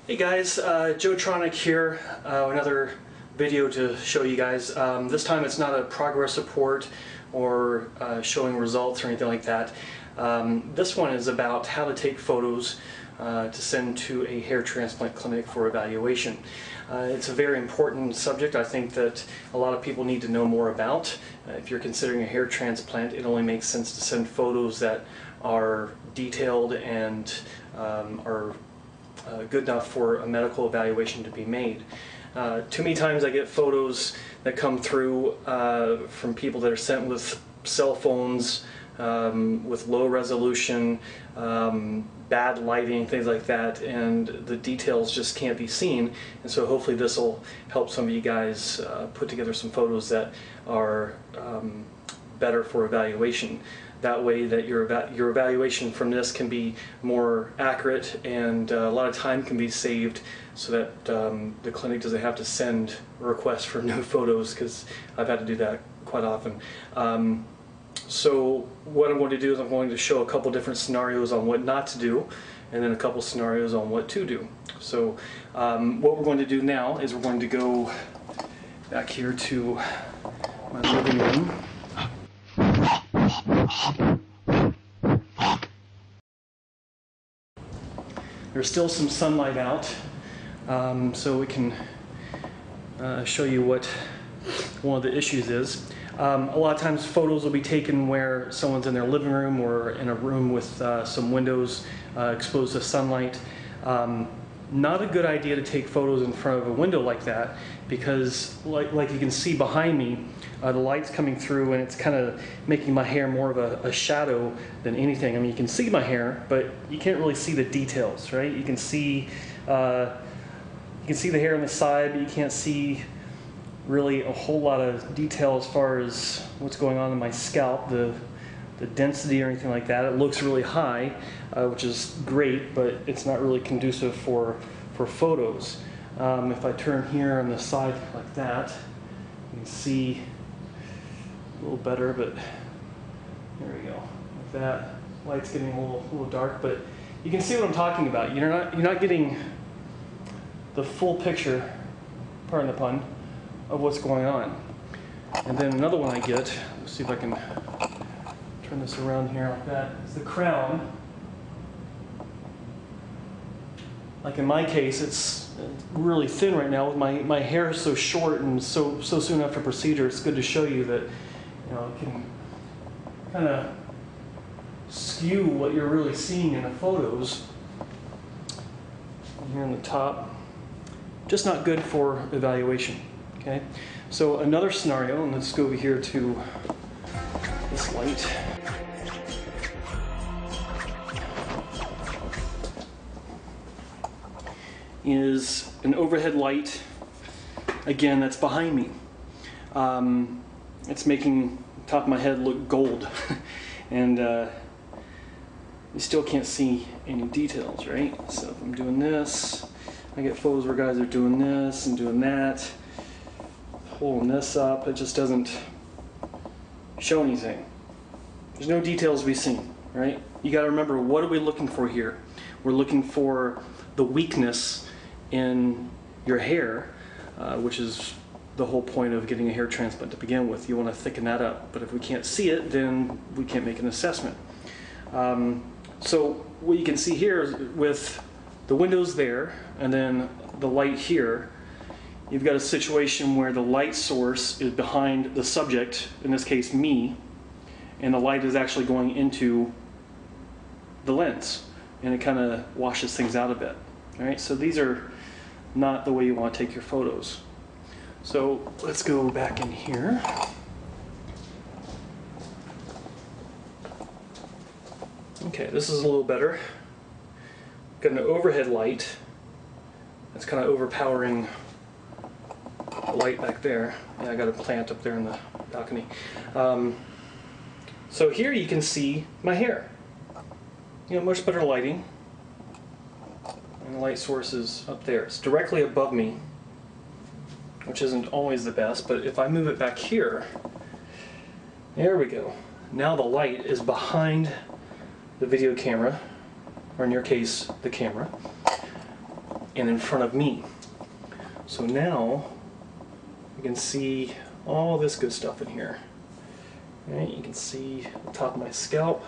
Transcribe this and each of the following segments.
Hey guys, Joe Tronic here, another video to show you guys. This time it's not a progress report or showing results or anything like that. This one is about how to take photos to send to a hair transplant clinic for evaluation. It's a very important subject I think that a lot of people need to know more about. If you're considering a hair transplant, it only makes sense to send photos that are detailed and are good enough for a medical evaluation to be made. Too many times I get photos that come through from people that are sent with cell phones, with low resolution, bad lighting, things like that, and the details just can't be seen. And so hopefully this will help some of you guys put together some photos that are better for evaluation. That way that your evaluation from this can be more accurate, and a lot of time can be saved so that the clinic doesn't have to send requests for new photos, because I've had to do that quite often. So what I'm going to do is I'm going to show a couple different scenarios on what not to do, and then a couple scenarios on what to do. So what we're going to do now is we're going to go back here to my living room. There's still some sunlight out, so we can show you what one of the issues is. A lot of times photos will be taken where someone's in their living room or in a room with some windows exposed to sunlight. Not a good idea to take photos in front of a window like that, because like you can see behind me, the light's coming through and it's kind of making my hair more of a shadow than anything. I mean, you can see my hair, but you can't really see the details, right? You can see the hair on the side, but you can't see really a whole lot of detail as far as what's going on in my scalp, the density or anything like that. It looks really high, which is great, but it's not really conducive for photos. If I turn here on the side like that, you can see a little better, but there we go. Like that, light's getting a little dark, but you can see what I'm talking about. You're not getting the full picture, pardon the pun, of what's going on. And then another one I get, let's see if I can turn this around here like that, is the crown. Like in my case, it's really thin right now. My hair is so short and so soon after procedure, it's good to show you that, you know, it can kind of skew what you're really seeing in the photos. Here on the top, just not good for evaluation. Okay, so another scenario, and let's go over here to this light. Is an overhead light, again, that's behind me. It's making the top of my head look gold, and you still can't see any details, right? So if I'm doing this, I get photos where guys are doing this and doing that, holding this up, it just doesn't show anything. There's no details to be seen, right? You got to remember, what are we looking for here? We're looking for the weakness in your hair, which is the whole point of getting a hair transplant to begin with. You want to thicken that up, but if we can't see it, then we can't make an assessment. So what you can see here is with the windows there and then the light here, you've got a situation where the light source is behind the subject, in this case me, and the light is actually going into the lens, and it kind of washes things out a bit. All right, so these are not the way you want to take your photos. So let's go back in here. Okay, this is a little better. Got an overhead light that's kind of overpowering the light back there. Yeah, I got a plant up there in the balcony. So here you can see my hair. You know, much better lighting. And the light source is up there. It's directly above me, which isn't always the best, but if I move it back here, there we go. Now the light is behind the video camera, or in your case, the camera, and in front of me. So now you can see all this good stuff in here. Right, you can see the top of my scalp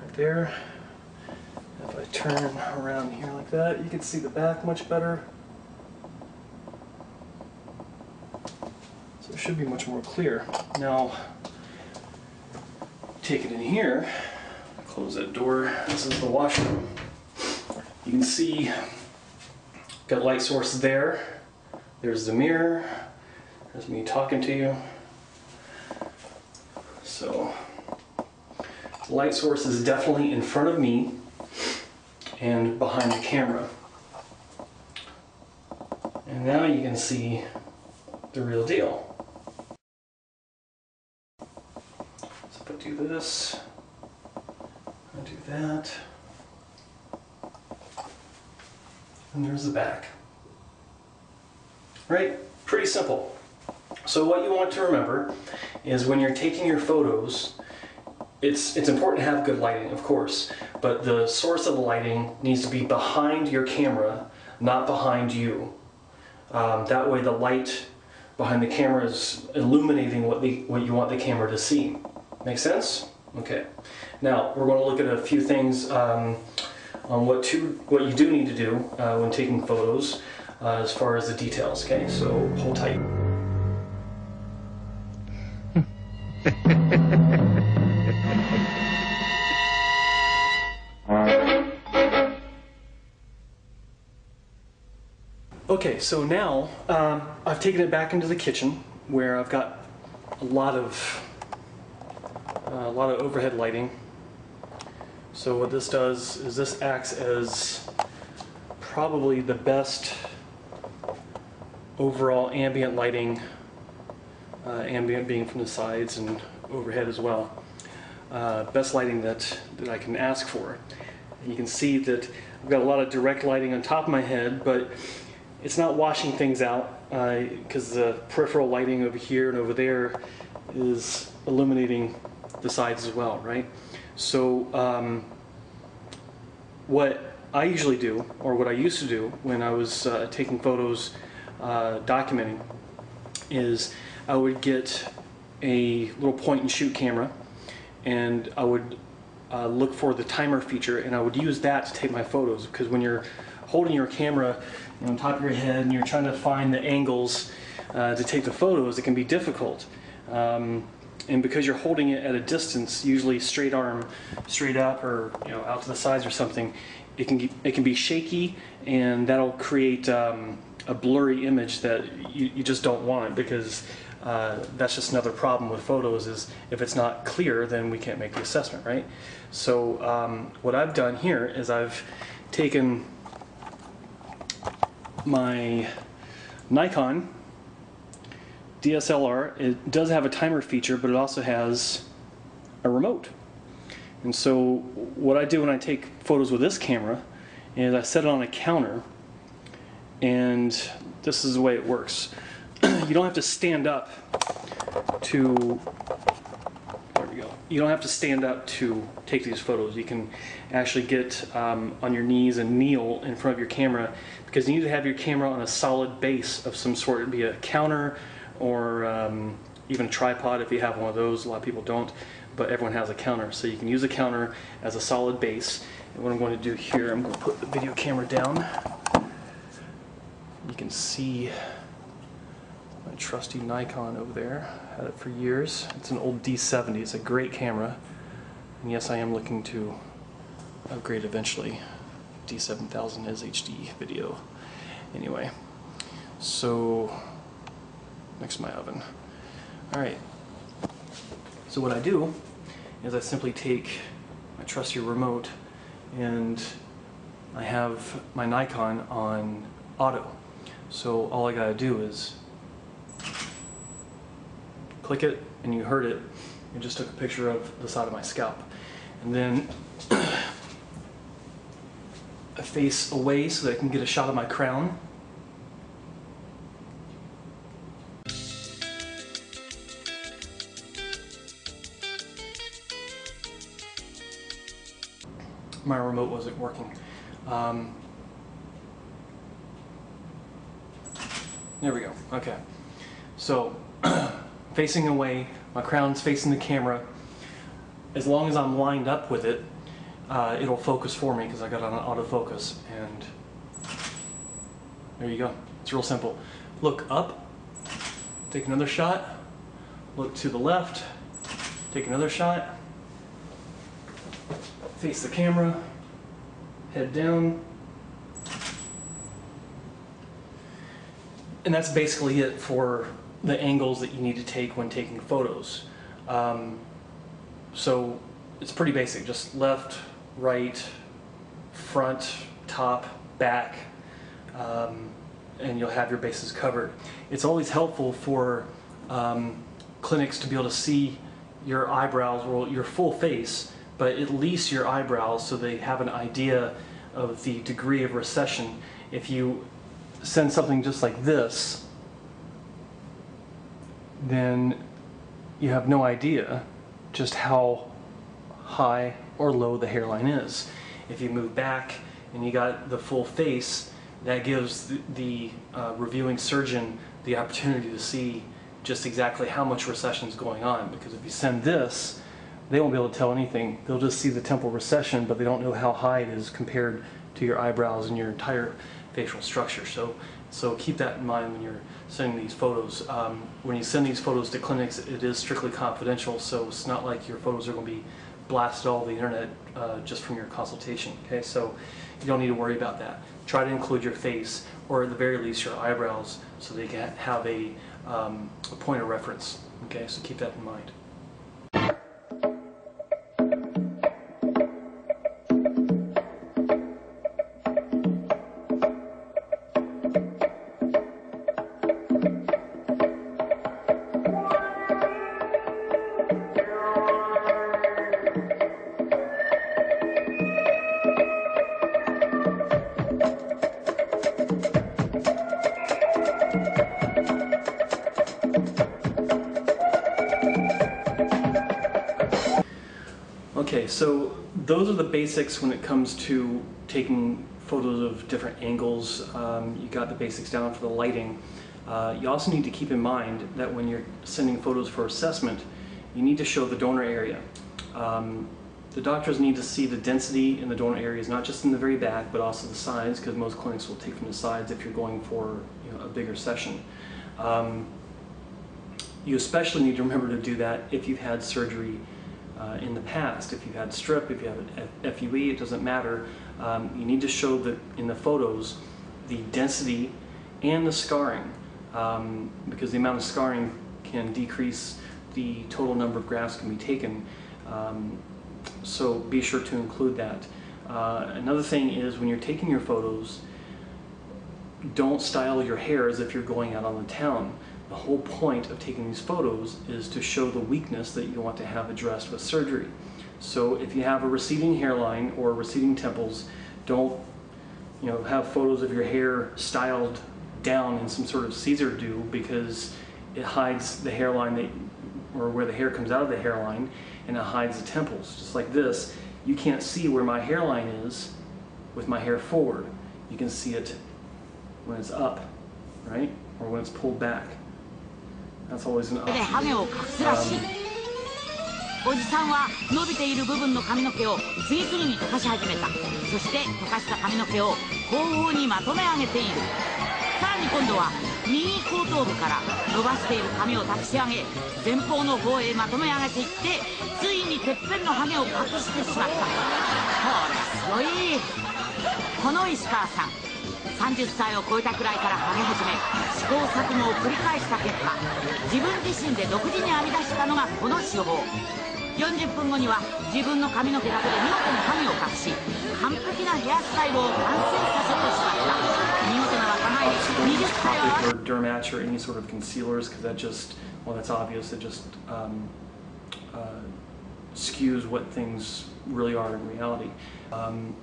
right there. If I turn around here like that, you can see the back much better. So it should be much more clear. Now, take it in here, close that door. This is the washroom. You can see, got light source there. There's the mirror. There's me talking to you. So, the light source is definitely in front of me and behind the camera. And now you can see the real deal. So if I do this, I do that, and there's the back. Right? Pretty simple. So what you want to remember is when you're taking your photos, it's important to have good lighting, of course, but the source of the lighting needs to be behind your camera, not behind you. That way the light behind the camera is illuminating what you want the camera to see. Make sense? Okay. Now we're going to look at a few things on what you do need to do when taking photos as far as the details. Okay, so hold tight. Okay, so now I've taken it back into the kitchen where I've got a lot of overhead lighting. So what this does is this acts as probably the best overall ambient lighting, ambient being from the sides and overhead as well. Best lighting that I can ask for. And you can see that I've got a lot of direct lighting on top of my head, but it's not washing things out because the peripheral lighting over here and over there is illuminating the sides as well, right? So what I usually do, or what I used to do when I was taking photos, documenting, is I would get a little point and shoot camera and I would look for the timer feature and I would use that to take my photos, because when you're holding your camera on top of your head and you're trying to find the angles to take the photos, it can be difficult. And because you're holding it at a distance, usually straight arm, straight up, or out to the sides or something, it can be shaky, and that'll create a blurry image that you just don't want, because that's just another problem with photos, is if it's not clear, then we can't make the assessment, right? So what I've done here is I've taken my Nikon DSLR. It does have a timer feature, but it also has a remote. And so what I do when I take photos with this camera is I set it on a counter, and this is the way it works. You don't have to stand up to, there we go. You don't have to stand up to take these photos. You can actually get on your knees and kneel in front of your camera, because you need to have your camera on a solid base of some sort. It'd be a counter or even a tripod if you have one of those. A lot of people don't, but everyone has a counter. So you can use a counter as a solid base. And what I'm going to do here, I'm going to put the video camera down. You can see my trusty Nikon over there. Had it for years. It's an old D70. It's a great camera. And yes, I am looking to upgrade eventually. D7000 is HD video. Anyway, so next to my oven. Alright, so what I do is I simply take my trusty remote and I have my Nikon on auto. So all I gotta do is click it, and you heard it. I just took a picture of the side of my scalp. And then face away so that I can get a shot of my crown. My remote wasn't working. There we go. Okay. So, facing away, my crown's facing the camera. As long as I'm lined up with it, it'll focus for me because I got it on autofocus. And there you go. It's real simple. Look up, take another shot. Look to the left, take another shot. Face the camera, head down. And that's basically it for the angles that you need to take when taking photos. So it's pretty basic, just left, right, front, top, back, and you'll have your bases covered. It's always helpful for clinics to be able to see your eyebrows or your full face, but at least your eyebrows, so they have an idea of the degree of recession. If you send something just like this, then you have no idea just how high or low the hairline is. If you move back and you got the full face, that gives the reviewing surgeon the opportunity to see just exactly how much recession is going on. Because if you send this, they won't be able to tell anything. They'll just see the temporal recession, but they don't know how high it is compared to your eyebrows and your entire facial structure. So keep that in mind when you're sending these photos. When you send these photos to clinics, it is strictly confidential, so it's not like your photos are going to be blasted all over the internet just from your consultation. Okay, so you don't need to worry about that. Try to include your face, or at the very least your eyebrows, so they can have a point of reference. Okay, so keep that in mind. Okay, so those are the basics when it comes to taking photos of different angles. You got the basics down for the lighting. You also need to keep in mind that when you're sending photos for assessment, you need to show the donor area. The doctors need to see the density in the donor areas, not just in the very back, but also the sides, because most clinics will take from the sides if you're going for a bigger session. You especially need to remember to do that if you've had surgery in the past. If you've had strip, if you have an FUE, it doesn't matter. You need to show that in the photos the density and the scarring, because the amount of scarring can decrease the total number of grafts can be taken. So be sure to include that. Another thing is, when you're taking your photos, don't style your hair as if you're going out on the town. The whole point of taking these photos is to show the weakness that you want to have addressed with surgery. So if you have a receding hairline or receding temples, don't have photos of your hair styled down in some sort of Caesar do, because it hides the hairline or where the hair comes out of the hairline, and it hides the temples. Just like this, you can't see where my hairline is with my hair forward. You can see it when it's up, right? Or when it's pulled back. That's always an option. おじさんは伸びている部分の髪の毛を次々に溶かし始めた。そして溶かした髪の毛を後方にまとめ上げている。さらに今度は右後頭部から伸ばしている髪を立ち上げ、前方の方へまとめ上げていって、ついにてっぺんのハゲを隠してしまった。これすごい。この石川さん、30歳を超えたくらいからハゲ始め、試行錯誤を繰り返した結果、自分自身で独自に編み出したのがこの手法。40分後には自分の髪の毛だけで見事にハゲを隠し、完璧なヘアスタイルを完成させてしまった。見事な若返り、20歳は。Or dermatch or any sort of concealers, because that just, well, that's obvious. It just skews what things really are in reality.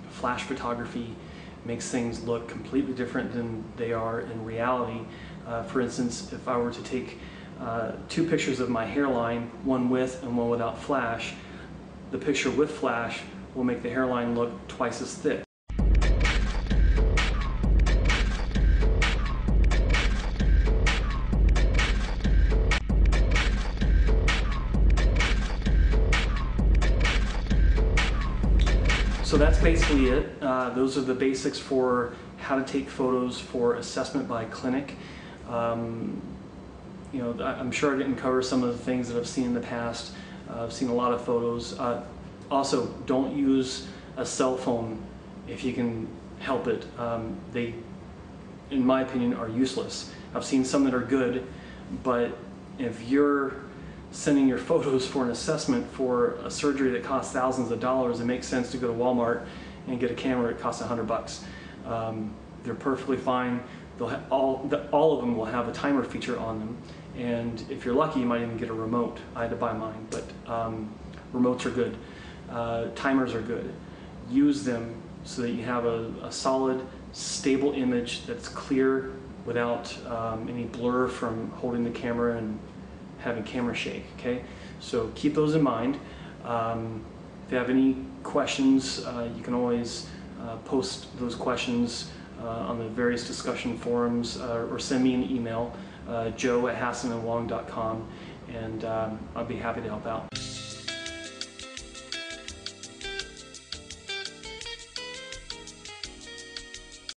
Flash photography makes things look completely different than they are in reality. For instance, if I were to take 2 pictures of my hairline, one with and one without flash, the picture with flash will make the hairline look twice as thick. So that's basically it. Those are the basics for how to take photos for assessment by clinic. You know, I'm sure I didn't cover some of the things that I've seen in the past. I've seen a lot of photos. Also, don't use a cell phone if you can help it. They, in my opinion, are useless. I've seen some that are good, but if you're sending your photos for an assessment for a surgery that costs thousands of dollars, it makes sense to go to Walmart and get a camera that costs $100. They're perfectly fine. They'll have all of them will have a timer feature on them, and if you're lucky, you might even get a remote. I had to buy mine, but remotes are good. Timers are good. Use them so that you have a solid, stable image that's clear without any blur from holding the camera and having camera shake, okay? So keep those in mind. If you have any questions, you can always post those questions on the various discussion forums or send me an email, joe@hassonandwong.com, and I'll be happy to help out.